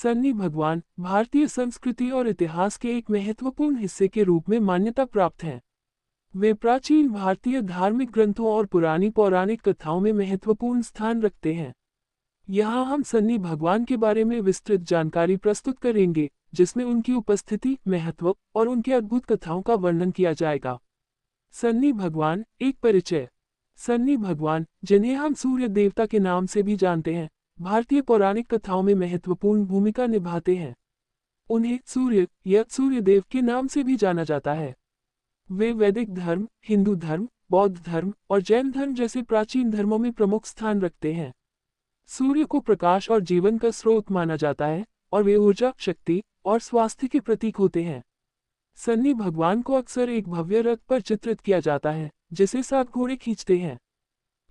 सन्नी भगवान भारतीय संस्कृति और इतिहास के एक महत्वपूर्ण हिस्से के रूप में मान्यता प्राप्त हैं। वे प्राचीन भारतीय धार्मिक ग्रंथों और पुरानी पौराणिक कथाओं में महत्वपूर्ण स्थान रखते हैं। यहाँ हम सन्नी भगवान के बारे में विस्तृत जानकारी प्रस्तुत करेंगे, जिसमें उनकी उपस्थिति, महत्व और उनके अद्भुत कथाओं का वर्णन किया जाएगा। सन्नी भगवान एक परिचय। सन्नी भगवान, जिन्हें हम सूर्य देवता के नाम से भी जानते हैं, भारतीय पौराणिक कथाओं में महत्वपूर्ण भूमिका निभाते हैं। उन्हें सूर्य या सूर्यदेव के नाम से भी जाना जाता है। वे वैदिक धर्म, हिंदू धर्म, बौद्ध धर्म और जैन धर्म जैसे प्राचीन धर्मों में प्रमुख स्थान रखते हैं। सूर्य को प्रकाश और जीवन का स्रोत माना जाता है और वे ऊर्जा, शक्ति और स्वास्थ्य के प्रतीक होते हैं। सन्नी भगवान को अक्सर एक भव्य रथ पर चित्रित किया जाता है, जिसे 7 घोड़े खींचते हैं।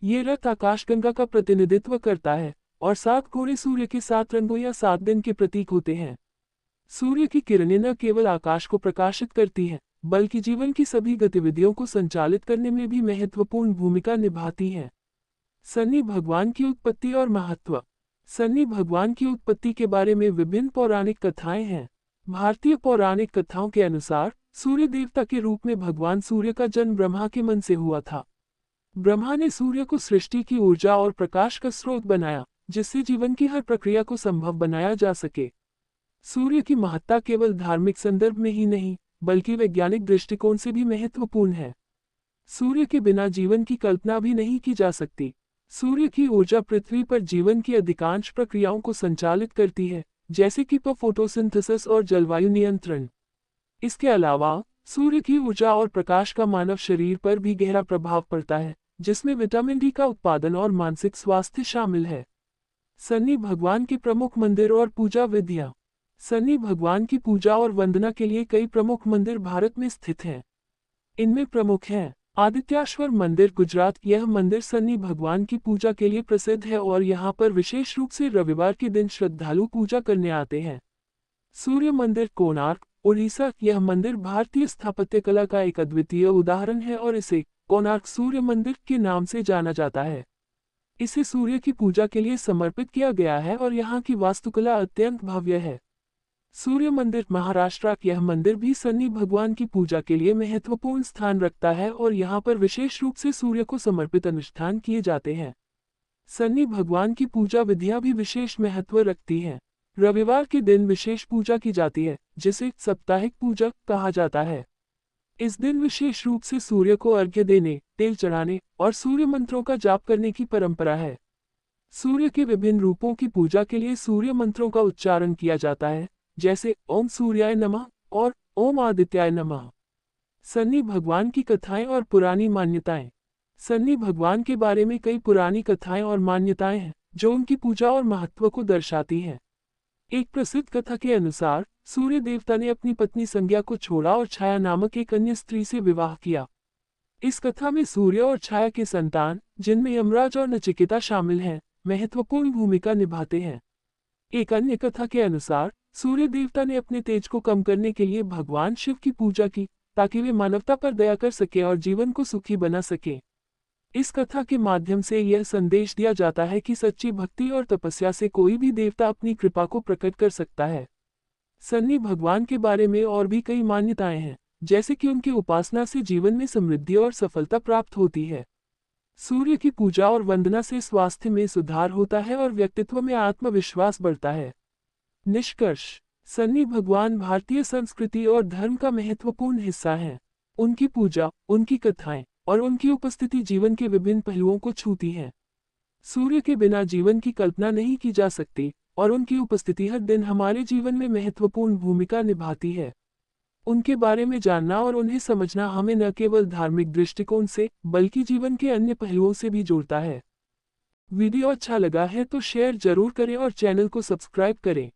ये रथ आकाशगंगा का प्रतिनिधित्व करता है और 7 घोड़े सूर्य के 7 रंगों या 7 दिन के प्रतीक होते हैं। सूर्य की किरणें न केवल आकाश को प्रकाशित करती हैं, बल्कि जीवन की सभी गतिविधियों को संचालित करने में भी महत्वपूर्ण भूमिका निभाती हैं। सन्नी भगवान की उत्पत्ति और महत्व। सन्नी भगवान की उत्पत्ति के बारे में विभिन्न पौराणिक कथाएं हैं। भारतीय पौराणिक कथाओं के अनुसार सूर्य देवता के रूप में भगवान सूर्य का जन्म ब्रह्मा के मन से हुआ था। ब्रह्मा ने सूर्य को सृष्टि की ऊर्जा और प्रकाश का स्रोत बनाया, जिससे जीवन की हर प्रक्रिया को संभव बनाया जा सके। सूर्य की महत्ता केवल धार्मिक संदर्भ में ही नहीं, बल्कि वैज्ञानिक दृष्टिकोण से भी महत्वपूर्ण है। सूर्य के बिना जीवन की कल्पना भी नहीं की जा सकती। सूर्य की ऊर्जा पृथ्वी पर जीवन की अधिकांश प्रक्रियाओं को संचालित करती है, जैसे कि फोटोसिंथेसिस और जलवायु नियंत्रण। इसके अलावा सूर्य की ऊर्जा और प्रकाश का मानव शरीर पर भी गहरा प्रभाव पड़ता है, जिसमें विटामिन डी का उत्पादन और मानसिक स्वास्थ्य शामिल है। सन्नी भगवान के प्रमुख मंदिर और पूजा विधियां। सन्नी भगवान की पूजा और वंदना के लिए कई प्रमुख मंदिर भारत में स्थित हैं। इनमें प्रमुख हैं आदित्याश्वर मंदिर, गुजरात। यह मंदिर सन्नी भगवान की पूजा के लिए प्रसिद्ध है और यहाँ पर विशेष रूप से रविवार के दिन श्रद्धालु पूजा करने आते हैं। सूर्य मंदिर, कोणार्क, उड़ीसा। यह मंदिर भारतीय स्थापत्य कला का एक अद्वितीय उदाहरण है और इसे कोणार्क सूर्य मंदिर के नाम से जाना जाता है। इसे सूर्य की पूजा के लिए समर्पित किया गया है और यहाँ की वास्तुकला अत्यंत भव्य है। सूर्य मंदिर, महाराष्ट्र। यह मंदिर भी सन्नी भगवान की पूजा के लिए महत्वपूर्ण स्थान रखता है और यहाँ पर विशेष रूप से सूर्य को समर्पित अनुष्ठान किए जाते हैं। सन्नी भगवान की पूजा विधियां भी विशेष महत्व रखती हैं। रविवार के दिन विशेष पूजा की जाती है, जिसे साप्ताहिक पूजा कहा जाता है। इस दिन विशेष रूप से सूर्य को अर्घ्य देने, तेल चढ़ाने और सूर्य मंत्रों का जाप करने की परंपरा है। सूर्य के विभिन्न रूपों की पूजा के लिए सूर्य मंत्रों का उच्चारण किया जाता है, जैसे ओम सूर्याय नमः और ओम आदित्याय नमः। सन्नी भगवान की कथाएं और पुरानी मान्यताएं। सन्नी भगवान के बारे में कई पुरानी कथाएं और मान्यताएं हैं, जो उनकी पूजा और महत्व को दर्शाती हैं। एक प्रसिद्ध कथा के अनुसार सूर्य देवता ने अपनी पत्नी संज्ञा को छोड़ा और छाया नामक एक अन्य स्त्री से विवाह किया। इस कथा में सूर्य और छाया के संतान, जिनमें यमराज और नचिकेता शामिल हैं, महत्वपूर्ण भूमिका निभाते हैं। एक अन्य कथा के अनुसार सूर्य देवता ने अपने तेज को कम करने के लिए भगवान शिव की पूजा की, ताकि वे मानवता पर दया कर सके और जीवन को सुखी बना सके। इस कथा के माध्यम से यह संदेश दिया जाता है कि सच्ची भक्ति और तपस्या से कोई भी देवता अपनी कृपा को प्रकट कर सकता है। सन्नी भगवान के बारे में और भी कई मान्यताएं हैं, जैसे कि उनकी उपासना से जीवन में समृद्धि और सफलता प्राप्त होती है। सूर्य की पूजा और वंदना से स्वास्थ्य में सुधार होता है और व्यक्तित्व में आत्मविश्वास बढ़ता है। निष्कर्ष। सन्नी भगवान भारतीय संस्कृति और धर्म का महत्वपूर्ण हिस्सा हैं। उनकी पूजा, उनकी कथाएं और उनकी उपस्थिति जीवन के विभिन्न पहलुओं को छूती हैं। सूर्य के बिना जीवन की कल्पना नहीं की जा सकती और उनकी उपस्थिति हर दिन हमारे जीवन में महत्वपूर्ण भूमिका निभाती है। उनके बारे में जानना और उन्हें समझना हमें न केवल धार्मिक दृष्टिकोण से, बल्कि जीवन के अन्य पहलुओं से भी जोड़ता है। वीडियो अच्छा लगा है तो शेयर जरूर करें और चैनल को सब्सक्राइब करें।